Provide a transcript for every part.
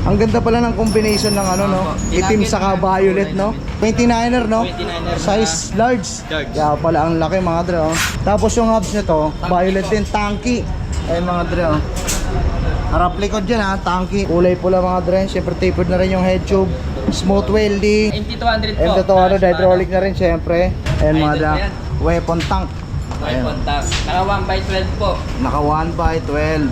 Ang ganda pala ng combination ng ano, no? Itim saka violet, no? 29er, no? 29er. Size large. Large. Kaya pala ang laki, mga dre, oh. Tapos yung hubs nito, violet din, tanky. Ayun, mga dre, oh. Harap likod dyan, ha? Tanky. Kulay pula, mga dre. Siyempre tapered na rin yung head tube. Smooth welding. MT200 po. MT200 hydraulic na rin, siyempre. Ayun, mga dre. Idol yan. Weapon tank. May contact. Naka 1x12 po. Naka 1x12. Travel.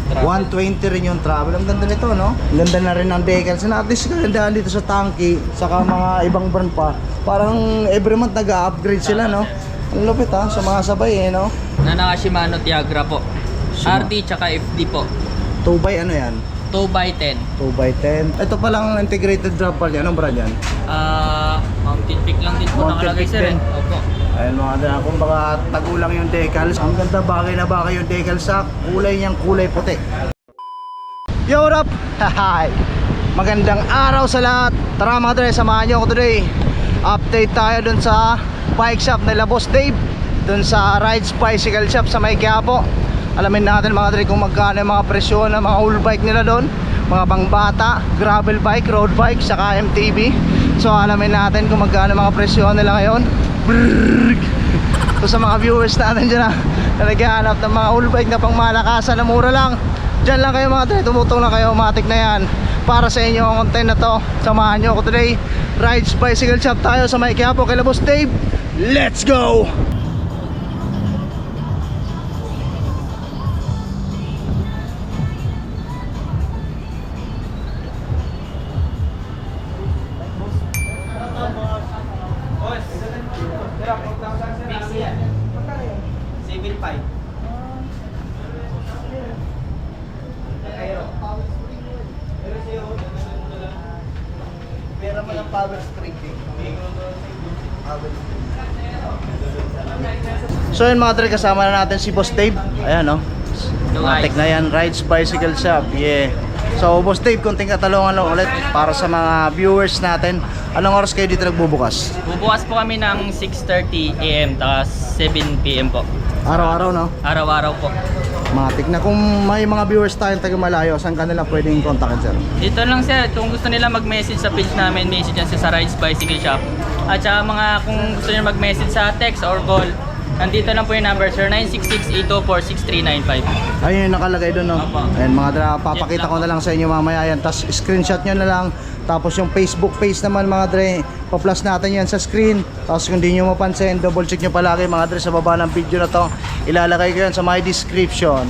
120 rin yung travel. Ang ganda nito, no? Ang ganda na rin ng decals. Na at least kagandahan dito sa Tanky, saka mga ibang brand pa. Parang every month nag-upgrade sila, no? Ang lupit, ha? Sa mga sabay, eh, no? Na naka Shimano Tiagra po. Shimano. RD tsaka FD po. 2x ano yan? 2x10. 2x10. Ito palang integrated drop pal yan. Anong brand yan? Mountain Peak lang din po Mountain nakalagay Peak sir din. eh. Opo. Ayun, mga dra. Kung baka tagulang yung decals. Ang ganda, bagay na bagay yung decals sa kulay niyang kulay puti. Yo, what up? Hi! Magandang araw sa lahat. Tara mga dre, samahan niyo ako today. Update tayo dun sa bike shop nila Boss Dave, dun sa Rides Bicycle Shop sa May Quiapo. Alamin natin mga dre kung magkano yung mga presyo ng mga old bike nila doon, mga pangbata, gravel bike, road bike, saka MTB. So alamin natin kung magkano mga presyo nila ngayon. So sa mga viewers natin dyan na naghahanap ng mga old bike na pang malakasan na mura lang, dyan lang kayo mga dre, tumutong lang kayo, matik na yan para sa inyo ang content na to. Samahan nyo ako today. Rides Bicycle Shop tayo sa May Quiapo kay Boss Dave. Let's go! Pera mo ng power stripping. So yun mga dre, kasama na natin si Boss Dave. Ayan, no? Matik na yan, Rides Bicycle Shop. Yeah. So Boss Dave, konting katalungan lang ulit para sa mga viewers natin. Anong oras kayo dito nagbubukas? Bubukas po kami ng 6:30 AM tapos 7 PM po. Araw-araw, no? Araw-araw po. Matik na. Kung may mga viewers tayong taga malayo, saan ka nila pwedeng kontakin, sir? Dito lang sir, kung gusto nila mag-message sa page namin, message yan sa Rides Bicycle Shop. At saka mga kung gusto nila mag-message sa text or call, nandito lang po yung number sir, 966-824-6395. Ayun yung nakalagay doon, no? Opo. Ayan mga dra, papakita ko na lang sa inyo mamaya yan. Tapos screenshot nyo na lang. Tapos yung Facebook page naman mga dre, pa-plus natin yan sa screen. Tapos kung di nyo mapansin, double check nyo palagi mga dre sa baba ng video na to. Ilalagay ko yan sa my description.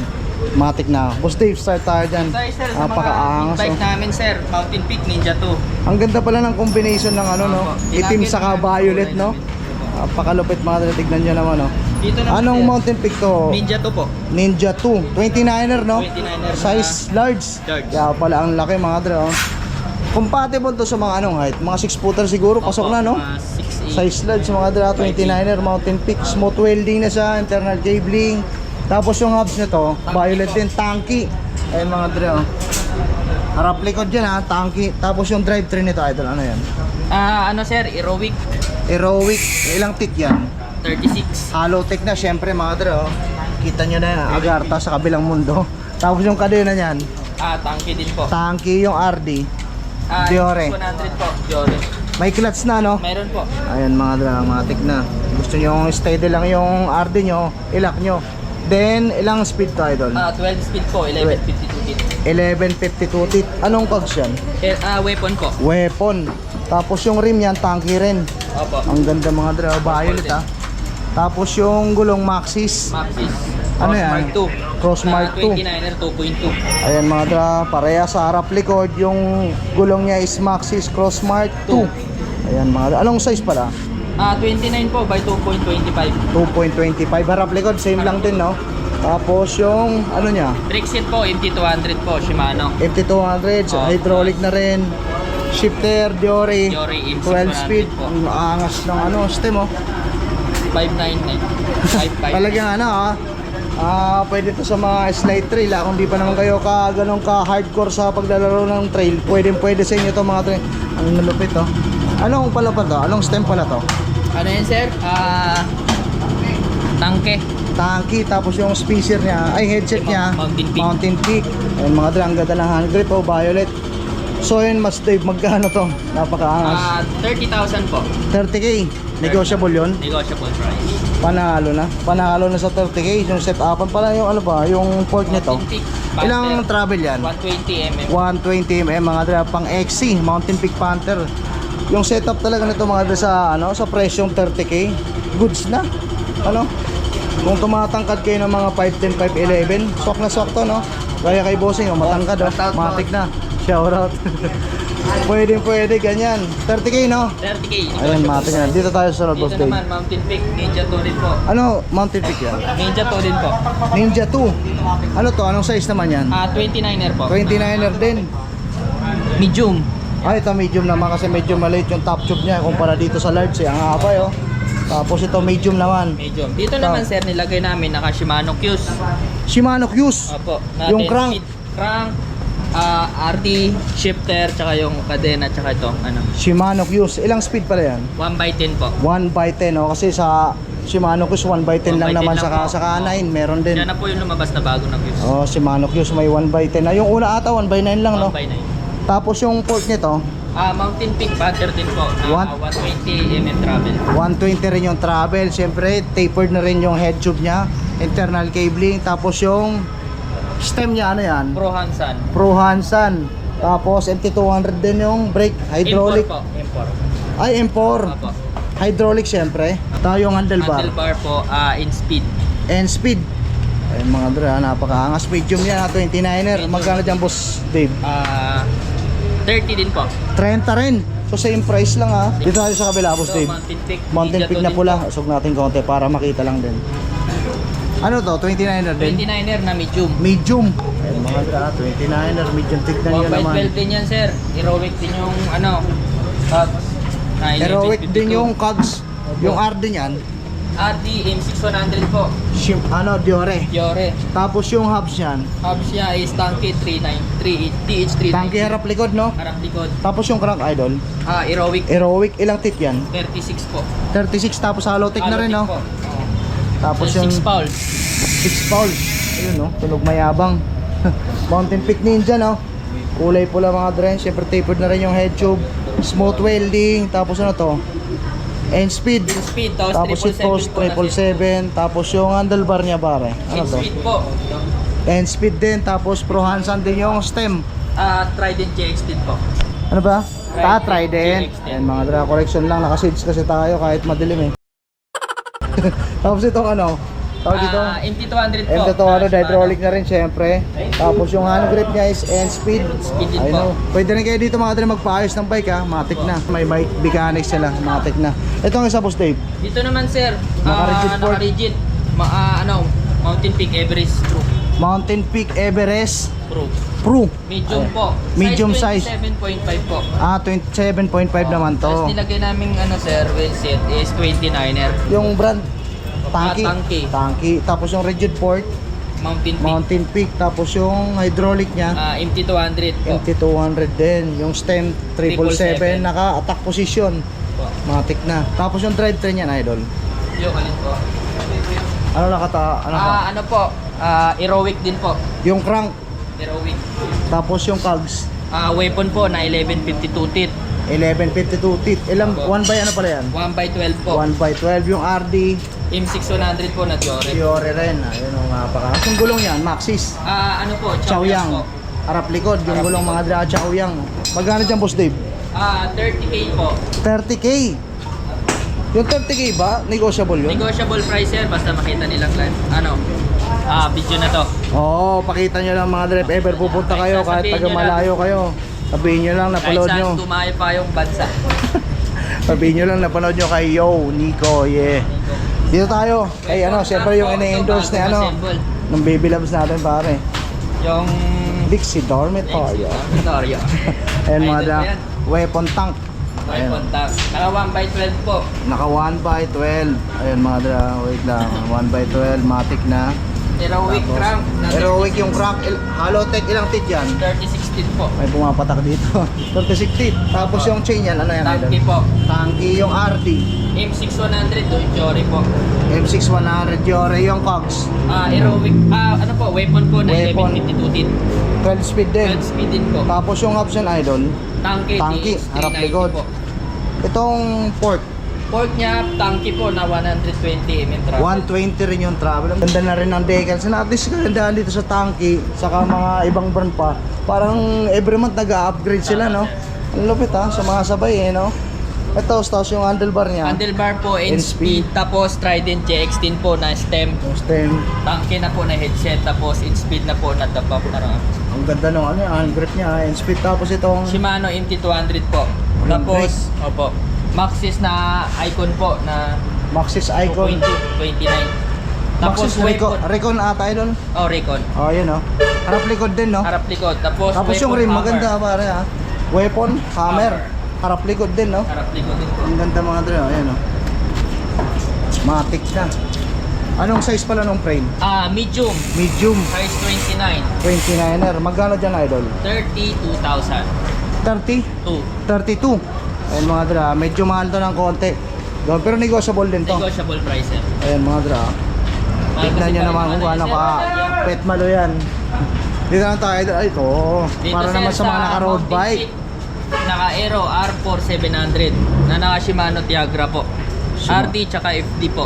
Matik na. Boss Dave, start tayo dyan. Sorry sir, sa mga Napakaangas, bike oh. namin sir, Mountain Peak Ninja 2. Ang ganda pala ng combination ng ano, no? Opo. Itim Tinagin saka na violet, kulay no? namin. Napakalupit mga dre, tignan nyo naman, no? Dito naman Anong sir, Mountain Peak to? Ninja 2 po. Ninja 2, 29er, no? 29er. Size large. Large. Kaya pala ang laki mga dre, oh. Compatible to sa mga anong height? Mga 6 footer siguro, pasok Opo, na, no? mga 6'8". Size large mga dre, 29er Mountain Peak, smooth welding na siya, internal cabling. Tapos yung hubs nito, violet din, tanky. Ayun mga dre, oh. Harap likod dyan, ha, tanky. Tapos yung drivetrain nito, idol, ano yan? Ano sir, Heroic Heroic, ilang tick yan? 36. Hollow tech na, syempre mga dre, oh. Kita nyo na yan, Agartha sa kabilang mundo. Tapos yung kadena niyan, Tanky din po. tanky yung RD. Diore. 100 po, Diore. May clutch na, no? Meron po. Ayan mga dramatic na. Gusto nyo steady lang yung RD nyo, ilak nyo. Then, ilang speed to, idol? 12 speed po, 1152 feet. 1152 teeth. Anong cogs yan? Weapon po. Weapon. Tapos yung rim yan, tanky rin. Opo. Ang ganda mga drama, violet, ha. Tapos yung gulong Maxxis. Maxxis. Ano yan? Crossmark 2. Crossmark 2. 29er 2.2. Ayan mga drama, pareha sa harap likod. Yung gulong niya is Maxxis Crossmark 2. Ayan mga drama. Anong size pala? 29 po by 2.25. 2.25. Harap likod, same lang din, no? Tapos yung ano niya, Brake set po, MT200 po, Shimano. MT200, Oh, hydraulic na rin. Shifter, Diore, Diore, 12 speed. po. Ang angas ng ano, stem, oh. 599. 55. Talagang ano, pwede to sa mga slide trail, kung di pa naman kayo ganun ka hardcore sa paglalaro ng trail, pwede sa inyo to mga trail. Ang nalupit, oh. Anong pala pa to? Anong stem pala to? Ano yan sir? Tangke. Tanky, tapos yung speaker niya, ay headset niya, Mountain Peak. Mountain Peak. Ayun mga dre, ang ganda ng hand grip, oh, violet. So yun, Mas Dave, magkano to? Napakaangas. 30,000 po. 30k. Negotiable yun. Negotiable price. Panalo na. Panalo na sa 30k. Yung set-upan pala yung ano ba, yung port nito. Mountain Peak Ilang Panther, travel yan? 120 mm. 120mm mga dra, pang XC, Mountain Peak Panther. Yung setup talaga nito mga dra sa ano, sa presyong 30k. Goods na. Ano? Kung tumatangkad kayo ng mga 510, 511, swak na swak to, no? Kaya kay bossing, oh, matangkad, oh. Matik na. Shout out. Pwede, ganyan. 30k, no? 30k. Ayun, matik na. Dito tayo sa Boss Dito Dave. naman, Mountain Peak, Ninja 2 din po. Ano, Mountain Peak yan? Ninja 2 din po. Ninja 2. Ano to? Anong size naman yan? 29er po. 29er din. Medium. Ay, ito medium naman kasi medyo maliit yung top tube niya kumpara dito sa large, ang haba, oh. Tapos ito medium naman. Medium. Dito naman sir, nilagay namin naka Shimano Q's. Shimano Q's. Opo. Yung crank. Crank, RD, shifter, tsaka yung kadena, tsaka ito, ano. Shimano Q's. Ilang speed pala yan? 1x10 po. 1x10, oh. Kasi sa Shimano Q's 1x10 lang 1x10 naman, lang po. saka 9 meron din. Yan na po yung lumabas na bago na Q's. Oh, Shimano Q's may 1x10 na. Yung una ata 1x9 lang, no? 1x9. Tapos yung port nito, Mountain Peak Panther din po. What? 120mm travel. 120 rin yung travel. Siyempre, tapered na rin yung head tube niya. Internal cabling. Tapos yung stem niya, ano yan? Pro Hansan. Pro Hansan. Tapos MT200 din yung brake. Hydraulic. Import po. Import. Ay, M4. Opo. Hydraulic siyempre. Tayo yung handlebar. Handlebar po in speed. And speed. Ay, mga dra, napakaangas. Medium yan, 29er. Magkano dyan, Boss Dave? 30 din po. 30 rin. So same price lang, ha. Dito tayo sa kabila, Boss So, Dave. Mountain Peak. Mountain Ninja Peak 2 na din pula. po. Usog natin konti para makita lang din. Ano to? 29er din? 29er na medium. Medium. Ayun mga dra, 29er. Medium. Tignan nyo naman. 1x12 din yan sir. Heroic din yung ano. Cogs. Na Heroic 1152. din yung cogs. Yung R din yan. RD M6100 po. Diore. Fiore. Tapos yung hubs yan. Hubs niya is Tanky 3938 TH39. Tangke harap likod, no? Harap likod. Tapos yung crank idol. Heroic Heroic, ilang tip yan? 36 po. 36, tapos hollow tip na rin, no? Po. Tapos So, yung 6 pounds. 6 pounds. Ayun, no? Tunog mayabang. Mountain Peak Ninja, no? Kulay pula mga dren. Siyempre tapered na rin yung head tube. Smooth welding. Tapos ano to? And speed. Speed, Tapos seat post 777. Tapos yung handlebar niya, pare. Ano to? Speed po. And speed din. Tapos Pro Hansan din yung stem. Trident GX din po. Ano ba? Trident. GX10. Ayan mga dra, correction lang. Naka-shades kasi tayo kahit madilim, eh. Tapos itong ano? Tawag dito? MT200 po. MT200 hydraulic na rin syempre. Tapos yung hand grip niya is end speed. Speed din I po. know. Pwede rin kayo dito mga dre magpaayos ng bike, ha. Matik na. May bike mechanics sila. Matik na. Ito ang isa, Boss Dave. Dito naman sir, Naka-rigid port. naka-rigid. Mountain Peak Everest Pro. Mountain Peak Everest Pro. Pro. Medium Ayan. po. Medium size. 27.5 po. 27.5 naman to. Tapos nilagay namin sir, wheel set is 29er. Yung brand Tanky. Tanky. Tapos yung rigid port Mountain Peak. Mountain Peak. Tapos yung hydraulic niya MT200 po. MT200 din. Yung stem 777 naka-attack position. Po. Matik na. Tapos yung drivetrain yan, idol. Yung alin po. Ano nakata? Ano ka? Ano po, Heroic din po. Yung crank. Heroic. Tapos yung cogs. Weapon po na 1152 teeth. 1152 teeth. Ilang, Opo. 1 by ano pala yan? 1x12 po. 1 by 12. Yung RD. M6100 po na Diore. Fiore rin. Ayun ang napaka. Yung gulong yan, Maxis. Ano po, Chaoyang. po. Harap likod. Yung Harap gulong likod. mga dra Chaoyang. Magkano dyan, Boss Dave? 30k po. 30k. Yung 30k ba? Negotiable yun? Negotiable price sir, basta makita nilang video na to. Oo, pakita nyo lang mga drip. Ever pupunta kayo kahit taga malayo kayo. Sabihin nyo lang, Kahit napanood saan nyo. tumayo pa yung bansa. Sabihin nyo lang, napanood nyo kay Yo, Nico, yeah. Dito tayo. Ay ano, siyempre yung ina-endorse ni ano, ng Baby Loves natin, pare. Yung Dixie Dormitorio. Dormitorio. Ayan mga Idol dra, ko yan. weapon tank. Ayan. Contact. Naka 1x12 po. Naka 1x12. Ayan mga dra, wait lang. 1x12, matic na. Heroic Tapos, crank. Heroic yung crank. Hollow tech, ilang teeth yan? 36 2016 po. May pumapatak dito. 2016. Tapos yung chain yan, ano yan? Tanki idol? po. Tanki yung RD. M6100 to Jory po. M6100 Yore yung cogs. Heroic, ano po, weapon po na Weapon. 1152 din. 12 speed din. 12 speed din po. Tapos yung hubs yan, idol. Tanki, Tanki, TX390 harap likod. po. Itong port, Port niya, tanki po na 120 mm travel. 120 rin yung travel. Ang ganda na rin ng decals. Na at least kagandahan dito sa tanki, saka mga ibang brand pa. Parang every month nag-upgrade sila, no? Ang lupit ha, sa mga sabay no? Ito, tapos yung handlebar niya. Handlebar po in speed, tapos Trident JX10 po na stem. Yung stem. Tanki na po na headset, tapos in speed na po na tabak na rin. Ang ganda nung ano, hand grip niya, and speed. Tapos itong Shimano MT200 po. Tapos, opo, Maxxis na icon po na Maxxis Icon. 2.29. Tapos Maxxis Recon, weapon. Recon ata idol. Oh, Recon. Oh, yun oh. Harap likod din, no? Harap likod. Tapos Yung weapon rim, hammer. maganda pare ha. Weapon, hammer. Harap likod din, no? Harap likod din po. Ang ganda mga dre, oh. Ayan oh. Matic na. Anong size pala nung frame? Medium. Medium. Size 29. 29er. Magkano dyan, idol? 32,000. 30? 2. 32. Ayan mga dre, medyo mahal to ng konti. Doon, pero negotiable din to. Negotiable price, sir. Ayan mga dre. Tignan nyo naman kung ano ka pet malo yan. Dito lang tayo, idol. Ay, ito. Dito, Para sir, naman sa mga naka-road mountain bike. chick, naka-Aero R4700 na naka Shimano Tiagra po. Shimano. RT tsaka FD po.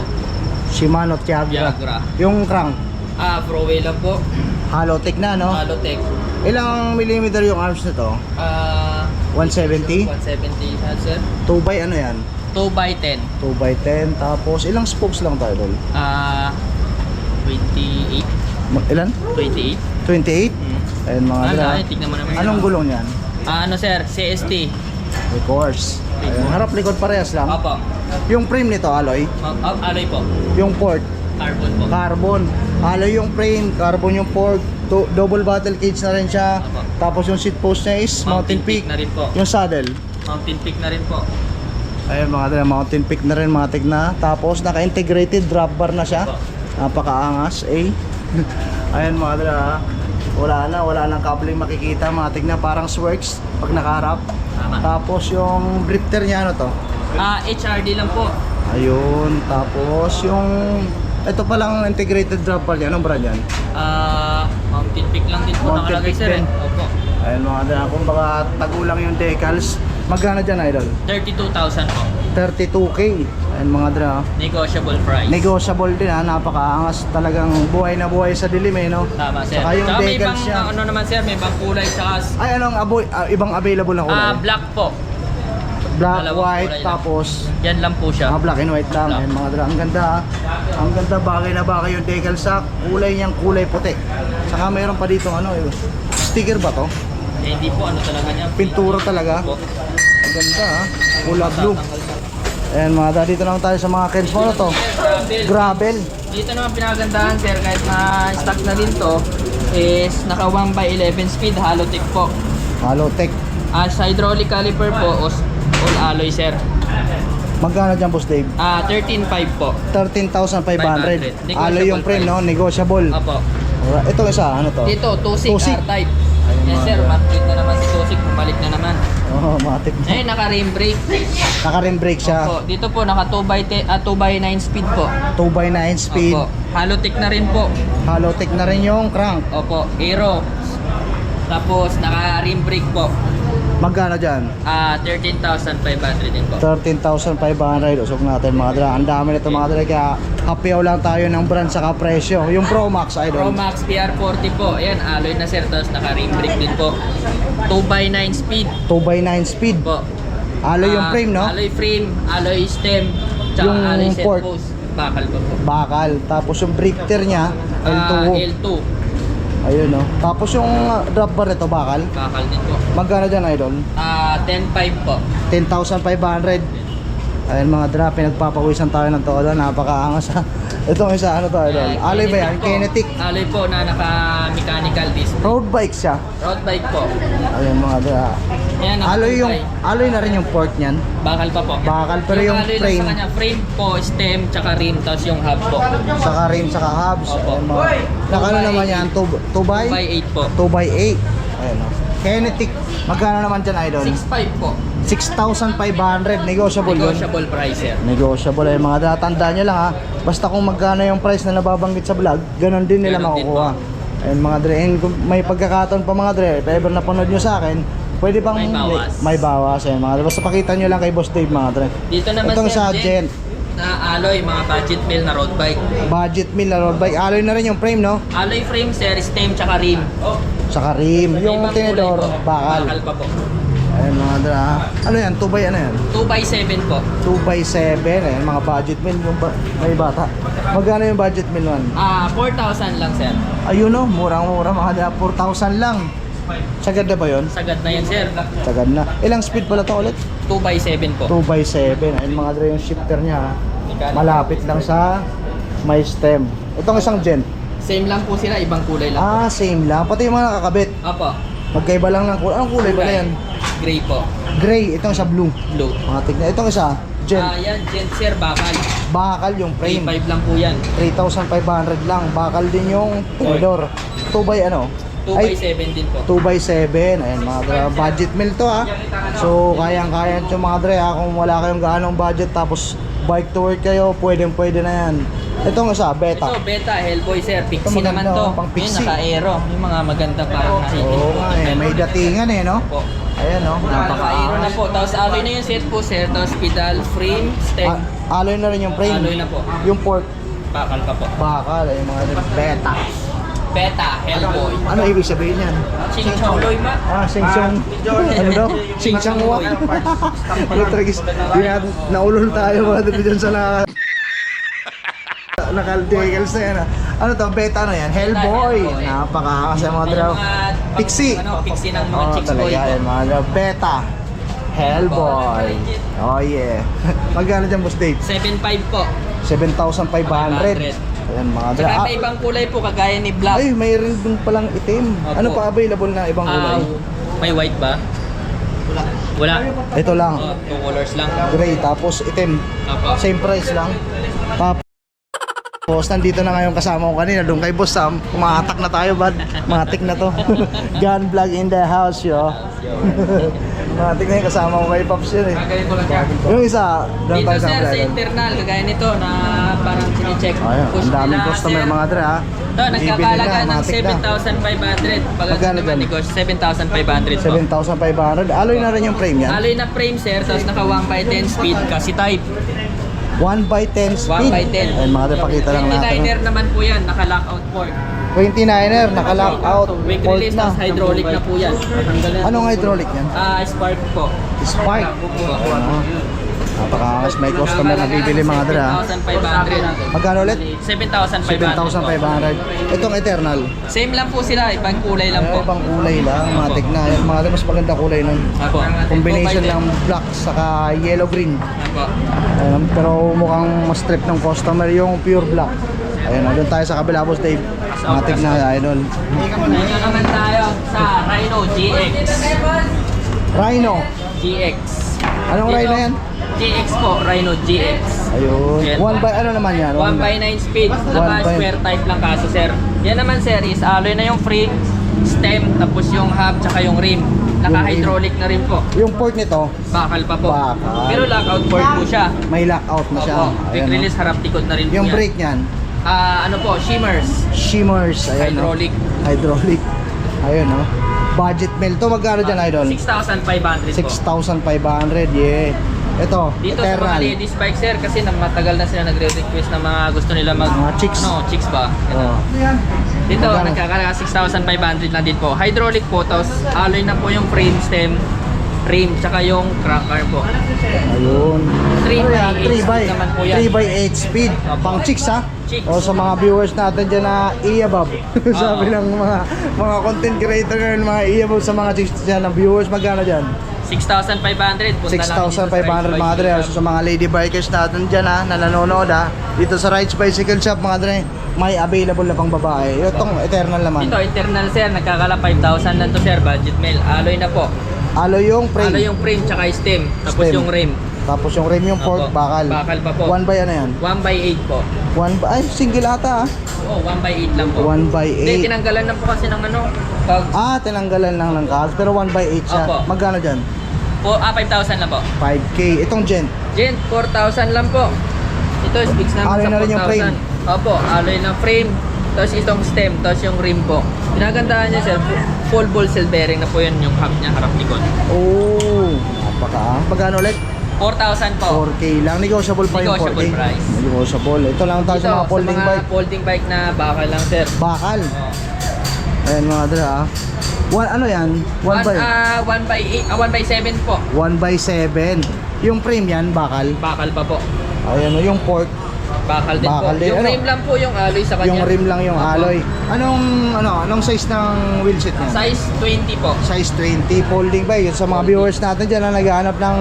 Shimano Tiagra. Tiagra. Yung crank. Throwaway lang po. Halotech na, no? Halotech. Ilang millimeter yung arms nito? 170? 170 sir. 2 by ano yan? 2x10. 2 by 10. Tapos ilang spokes lang tayo, idol? 28. Ilan? 28. 28? Ayan mga dra. Tignan mo naman. Anong gulong yan? Ano sir? CST. Of course. Ayan, harap likod parehas lang. Opo. Yung frame nito, alloy. Alloy po. Yung port, Carbon po. carbon. Alloy yung frame, carbon yung port. Double battle cage na rin siya. Opo. Tapos yung seat post niya is Mountain Peak. na rin po. Yung saddle. Mountain Peak na rin po. Ayun mga dra, Mountain Peak na rin, matik na. Tapos naka-integrated drop bar na siya. Opo. Napakaangas, eh. Ayun mga dra, wala nang coupling makikita, matik na, parang Swerks pag nakaharap. Tama. Tapos yung drifter niya, ano to? HRD lang po. Ayun, tapos yung ito palang integrated drop bar niya, anong brand yan? Mountain Peak lang din po Mountain nakalagay Peak sir. din. Opo. Ayun mga dra, kung baka tagulang yung decals, magkano dyan, idol? 32,000 po. 32K. Ayun mga dra, Negotiable price. negotiable din ha, napakaangas, talagang buhay na buhay sa dilim eh, no? Tama sir. Saka yung Tsaka may decals ibang niya. ano naman sir, may ibang kulay tsaka Ay, anong ibang available na kulay? black po. Black, dalawang white, kulay lang. tapos Yan lang po siya. black and white lang. Black. Ayun mga dra, ang ganda ha. Ang ganda, bagay na bagay yung decal sa kulay niyang kulay puti. Saka mayroon pa dito ano, sticker ba to? Hindi po ano talaga niya. Pintura talaga. Po. Ang ganda ha. Kulay blue. Ayan mga dra, dito lang tayo sa mga Kens. Ano to? Gravel. Dito naman pinakagandahan sir, kahit na stock na din to, is naka 1x11 speed, Halotech po. Halotech. Sa hydraulic caliper po, all alloy sir. Magkano dyan, Boss Dave? 13.5 po. 13,500. 500. Alloy yung frame, no? Negotiable. Opo. Alright. Ito isa, ano to? Dito, Tusik Tusik. R-Type. Ayun, Yes mga sir, dra. matik na naman si Tusik, bumalik na naman. Oh, matik na. Naka-rim brake. Naka-rim brake siya. Opo, dito po naka 2x9 speed po. 2x9 speed. Opo. Halotech na rin po. Halotech na rin yung crank. Opo, Aero. Tapos naka-rim brake po. Magkano dyan? 13,500 din po. 13,500. Usok natin mga dra. Ang dami nito mga dra. Kaya happyaw lang tayo ng brand saka presyo. Yung Pro Max, idol. Pro Max PR40 po. Ayan, alloy na sir. Tapos naka-rim brake din po. 2x9 speed 2x9 speed. po. Alloy yung frame, no? Alloy frame, alloy stem, tsaka Yung alloy set port. post. Bakal pa po. Bakal. Tapos yung drifter niya, L2. L2. Ayun, no? Tapos yung drop bar nito, bakal. Bakal din po. Magkano dyan, idol? 10.5 po. 10,500. Ayun mga dra, pinagpapawisan tayo ng todo. Napakaangas ha. Itong isa, ano to, idol? Alloy ba yan? po. Kinetic. Alloy po na naka-mechanical disc. Road bike siya. Road bike po. Ayun mga dra. Ayan, Alloy na rin yung port niyan. bakal pa po. Bakal, pero yung alloy lang frame. sa kanya, frame po, stem, tsaka rim, tapos yung hub po. Saka rim, saka hubs. Opo. Ayun, mga, nakano naman yan? 2 by 2x8 po. 2 by 8. Ayun o. Kinetic. Magkano naman dyan, idol? 6.5 po. 6,500. Negotiable yun. Negotiable price, sir. Negotiable ay mga tatandaan nyo lang ha. Basta kung magkano yung price na nababanggit sa vlog, ganun din nila Ganun din makukuha. Ayun mga dre, and kung may pagkakataon pa mga dre, if ever napanood nyo sa akin, pwede bang May bawas. may bawas. Ayun mga dre, basta pakita nyo lang kay Boss Dave mga dre. Dito naman, Itong sir, sa Gent, na alloy, mga budget meal na road bike. budget meal na road bike, alloy na rin yung frame no? Alloy frame, sir, stem, tsaka rim. Saka rim, May yung ibang tinidor, kulay po. bakal. Bakal pa po. Ayun mga dre ha. Ano yan, 2 by ano yan? 2x7 po. 2x7, ayun mga budget meal, yung may bata. Magkano yung budget meal nun? 4,000 lang, sir. Ayun no, murang-mura mga dre, 4,000 lang. Sagad na ba yun? Sagad na yan, sir. Sagad na. Ilang speed pala to ulit? 2x7 po. 2x7. Ayun mga dre yung shifter niya ha. Malapit lang sa may stem. Itong isang Gent. Same lang po sila, ibang kulay lang. Ah, same lang. Pati yung mga nakakabit. Opo. Magkaiba lang ng kulay. Anong kulay pala yan? Gray po. Gray. Itong isa blue. Blue. Mga tignan. Itong isa Gent. Yan, Gent, sir, bakal. Bakal yung frame. 3.5 lang po yan. 3,500 lang. Bakal din yung tinidor. 2 by ano? 2x7 din po. 2x7. Ayan mga dre. Budget meal to ha. So kayang-kaya ito mga dre ha. Kung wala kayong gaanong budget tapos bike to work kayo, pwede na yan. Itong isa, beta. Ito, beta, Hellboy, sir. Pixie naman maganda, to. pang pixie. Yun, naka-aero. Yung mga maganda parang nakikita Oo po. nga eh, may datingan eh no? Po. Ayan no, Naka-aero na napaka po. Tapos alloy na yung set po, sir. Tapos pedal, frame, stem. Alloy na rin yung frame. Alloy na po. Yung port, Bakal pa po. bakal, ay mga beta. Beta, Hellboy. Ano ibig sabihin yan? Ching Chong Loy ma. Singsong, ano daw? Singsong wa. Ano tragis? Naulol tayo mga dito dyan sa naka-vehicles na yan. Ano to? Beta ano yan? Hellboy. Napakakasya mga draw. Pixie. Pixie ng mga Oh, chicks boy. talaga yan mga draw. Beta. Hellboy. Oh yeah. Magkano dyan, Boss Dave? 7.5 po. 7,500. Ayan mga draw. Saka may ibang kulay po, kagaya ni black. Ay, mayroon din palang itim. Opo. Ano pa available na ibang kulay? May white ba? Wala. Ito lang. Oh, 2 colors lang. Gray tapos itim. Opo. Same price lang. Tapos nandito na ngayon kasama ko kanina doon kay Boss Sam. Kumahatak na tayo bad. Matik na to. Gun vlog in the house yo. Matik na yung kasama ko kay Pops yun eh. Yung isa, doon Dito tayo sir, sa vlog. internal, kagaya nito na parang sine-check. Ayun, push ang daming nila, customer sir. mga dre ha. Ito, nagkakalaga ng matik na. 7,500. Pag Magkano naman dyan? negosyo, 7,500 po. 7,500. Alloy na rin yung frame yan. Alloy na frame sir, tapos naka 1x10 speed kasi type. 1x10 speed. 1x10. Ayun mga dre, pakita lang natin. 29er naman po yan, naka-lockout port. 29er, naka-lockout. Quick Port release, na. tapos hydraulic na po yan. Anong hydraulic yan? Spark po. Spark. Napakakas, may customer na bibili mga dre ha. 7,500. Magkano ulit? 7,500. 7,500. Itong Eternal. Same lang po sila, ibang kulay lang Ay, po. ibang kulay lang, matik na. Yung mga mas maganda kulay nun. Apo. Combination 2x10. ng black saka yellow green. Apo. Ayun, pero mukhang mas trip ng customer yung pure black. Ayun, doon tayo sa kabila, Boss Dave. Matik na, idol. Ngayon naman tayo sa Rhino GX. Rhino. GX. Anong Dito, Rhino yan? GX po, Rhino GX. Ayun. Yan. 1 by ano naman yan? 1x9 speed, One naka by- square type lang kaso sir. Yan naman sir is alloy na yung frame, stem, tapos yung hub, tsaka yung rim. Naka-hydraulic na rin po. Yung port nito, Bakal pa po. Bakal. Pero lockout port po siya. may lockout na siya. Opo. Quick Ayan, no? release, harap tikod na rin po Yung yan. brake niyan, Ano po, shimmers. shimmers. Ayan, no? Hydraulic. Hydraulic. Ayun, no? Budget meal to. Magkano dyan, idol? 6,500 po. 6,500, yeah. Ito, Dito sa mga Eternal. ladies bike sir kasi matagal na sila nagre-request na mga gusto nila Mga chicks. chicks ba? Oh. Dito Magkano? nagkakalaga 6,500 lang din po. Hydraulic po tapos alloy na po yung frame stem, rim tsaka yung cracker po. Ayun. 3 by 8 3 by, naman po yan. 3 by 8 speed. Pang chicks ha? Chicks. O sa mga viewers natin dyan na iabab. Sabi ng mga content creator ngayon, mga iabab sa mga chicks dyan ng viewers. Magkano dyan? 6,500 punta lang dito sa 6,500 Rides mga dre. Bicycle So, sa mga lady bikers natin dyan ha, na nanonood ha. Dito sa Rides Bicycle Shop mga dre, may available na pang babae. Itong Eternal naman. Dito internal sir nagkakala 5,000 lang to sir budget mail. Alloy na po. Alloy yung frame. Alloy yung frame tsaka stem tapos Stem. yung rim. Tapos yung rim yung fork, Opo. bakal. Bakal pa po. 1 by ano yan? 1x8 po. 1 by, ay single ata ah. Oo, 1x8 lang po. 1 by Hindi, 8. tinanggalan lang po kasi ng ano. Pag, Tinanggalan lang ng cogs, pero 1 by 8 siya. Opo. Magkano dyan? 5,000 lang po. 5K. Itong Gent. Gent, 4,000 lang po. Ito, speaks namin Alloy sa na rin yung 4,000. frame. Opo, alloy ng frame. Tapos itong stem, tapos yung rim po. Ginagandahan niya sir, full ball cell bearing na po yun yung hub niya, harap likod. Oh, Pagkano ulit? 4,000 po. 4K lang. Negotiable pa yung 4K. Negotiable price. Negotiable. Ito lang tayo Dito, sa mga folding sa mga bike. folding bike na bakal lang sir. Bakal. Oh. Ayan mga dala ah. Ano yan? 1 by? 1x7 po. 1 by 7. Yung frame yan, bakal. Bakal pa po. Ayan yung fork. Bakal din Bakal po. din. Yung Ano? rim lang po yung alloy sa kanya. Yung rim lang yung Opo. alloy. Anong size ng wheelset niya? Size 20 po. Size 20 folding bike. Yun sa mga viewers natin dyan na naghahanap ng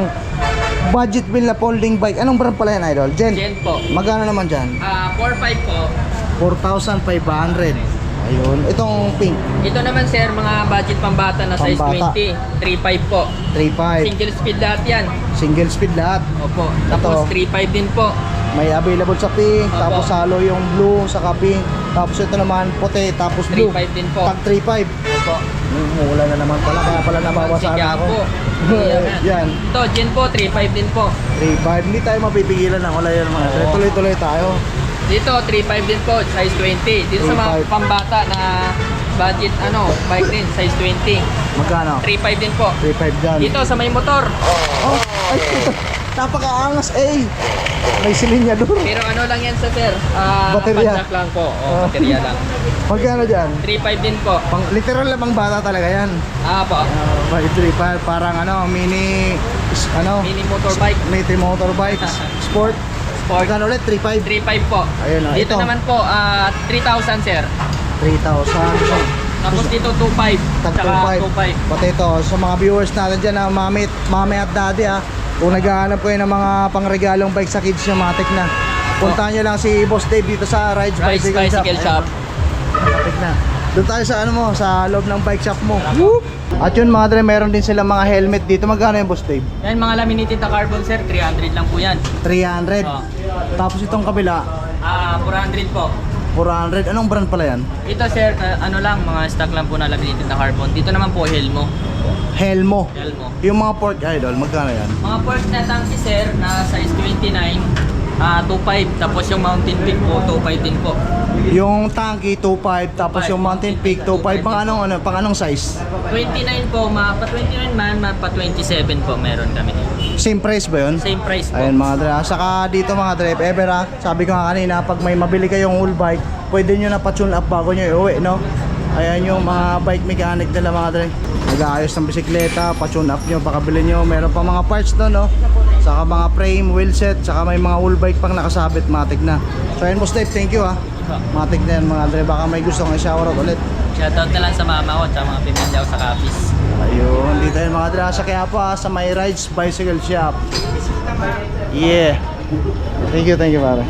budget wheel na folding bike. Anong brand pala yan, Idol? Gent. Gent po. Magkano naman dyan? 4.5 po. 4,500. Ayun. Itong pink. Ito naman sir, mga budget pambata na size Pambata. 20. 3.5 po. 3,500. Single speed lahat yan. Single speed lahat. Opo. Tapos 3.5 din po. May available sa pink, Opo. tapos halo yung blue sa pink, tapos ito naman puti, tapos blue. 3.5 din po. Tag 3.5. Opo. Mula na naman pala, kaya pala nabawasan Siga ako. po. Yan, Ito, Gen po, 3.5 din po. 3.5. Hindi tayo mapipigilan ng wala yan mga. Oo. Tuloy-tuloy tayo. Dito, 3.5 din po, size 20. Dito sa mga 3.5. pambata na budget, bike din, size 20. Magkano? 3.5 din po. 3.5 dyan. Dito, sa may motor. Oh, ay, ito. Napakaangas eh. May silinyador. Pero ano lang yan sa sir? Baterya. Padlock lang po. O, baterya lang. Magkano dyan? 3.5 din po. Literal lang pang bata talaga yan. Po. May 3.5, parang mini, Mini motorbike. mini motorbike, sport. Sport. Magkano ulit? 3.5? 3.5 po. Ayun, Dito ito. naman po, 3,000 sir. 3,000. Tapos dito 2.5. Tag Tsaka 2.5. 2.5. Pati ito, sa mga viewers natin dyan na mami at daddy kung naghahanap kayo ng mga pangregalong bike sa kids nyo, matik na. Puntahan nyo lang si Boss Dave dito sa Rides Rides Bicycle Shop. Matik na. Doon tayo sa sa loob ng bike shop mo. Whoop! At yun mga dre, meron din silang mga helmet dito. Magkano yung Boss Dave? Yan mga laminated na carbon sir, 300 lang po yan. 300. Oh. Tapos itong kabila, 400 po. 400. Anong brand pala yan? Ito sir, mga stock lang po na laminated na carbon. Dito naman po Helmo. Helmo. Helmo. Yung mga Port Idol, magkano yan? Mga pork na tangki sir na size 29, 2.5. Tapos yung Mountain Peak po, 2.5 din po. Yung Tanky 2.5, tapos yung Mountain Peak 2.5. Pang anong size? 29 po, pa 29 man, pa 27 po meron kami. Same price ba yun? Same price po. Ayun mga dre. Saka dito mga dre, if ever sabi ko nga kanina, pag may mabili kayong whole bike, pwede nyo na pa-tune up bago nyo iuwi, no? Ayan yung mga bike mechanic nila mga dre. Nag-aayos ng bisikleta, pa-tune up nyo, pakabili nyo. Meron pa mga parts doon, no? Saka mga frame, wheelset, saka may mga whole bike pang nakasabit, matik na. So ayun Boss Dave, thank you Matik na yan mga dre. Baka may gusto kong i-shoutout ulit. Shoutout na lang sa mama ko at sa mga pamilya ko sa Capiz. Ayun, dito yun mga dre. Sa Quiapo sa may Rides Bicycle Shop. Yeah. Thank you pare.